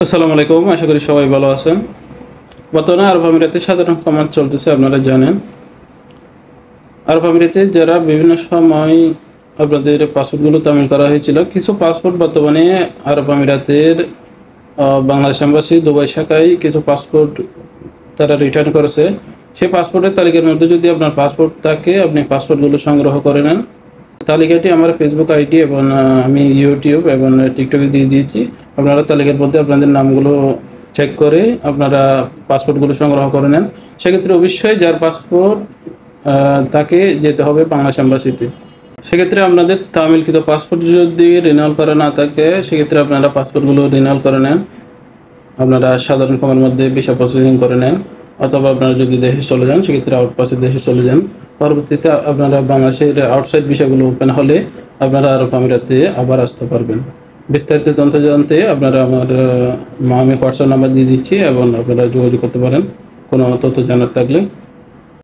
আসসালামু আলাইকুম, আশা করি সবাই ভালো আছেন। বর্তমানে আরব আমিরাতে সাধারণ কমান্ড চলতেছে, আপনারা জানেন। আরব আমিরাতে যারা বিভিন্ন সময় আপনাদের পাসপোর্টগুলো তামিল করা হয়েছিল, কিছু পাসপোর্ট বর্তমানে আরব আমিরাতের বাংলাদেশ এম্বাসি দুবাই শাখায় কিছু পাসপোর্ট তারা রিটার্ন করেছে। সেই পাসপোর্টের তালিকার মধ্যে যদি আপনার পাসপোর্ট থাকে, আপনি পাসপোর্টগুলো সংগ্রহ করে নেন। তালিকাটি আমার ফেসবুক আইডি এবং আমি ইউটিউব এবং টিকটকে দিয়ে দিয়েছি। আপনারা তালিকার মধ্যে আপনাদের নামগুলো চেক করে আপনারা পাসপোর্টগুলো সংগ্রহ করে নেন। সেক্ষেত্রে অবশ্যই যার পাসপোর্ট তাকে যেতে হবে বাংলাদেশ এম্বাসিতে। সেক্ষেত্রে আপনাদের তামিলকৃত পাসপোর্ট যদি রিনিউয়াল করা না থাকে, সেক্ষেত্রে আপনারা পাসপোর্টগুলো রিনিউয়াল করে নেন। আপনারা সাধারণ সময়ের মধ্যে ভিসা প্রসেসিং করে নেন, অথবা আপনারা যদি দেশে চলে যান সেক্ষেত্রে আউটপাসের দেশে চলে যান। পরবর্তীতে আপনারা বাংলাদেশের আউটসাইড ভিসাগুলো ওপেন হলে আপনারা আরব আমিরাতে আবার আসতে পারবেন। বিস্তারিত তথ্য জানতে আপনারা আমি হোয়াটসঅ্যাপ নাম্বার দিয়ে দিচ্ছি এবং আপনারা যোগাযোগ করতে পারেন কোনো তথ্য জানার থাকলে।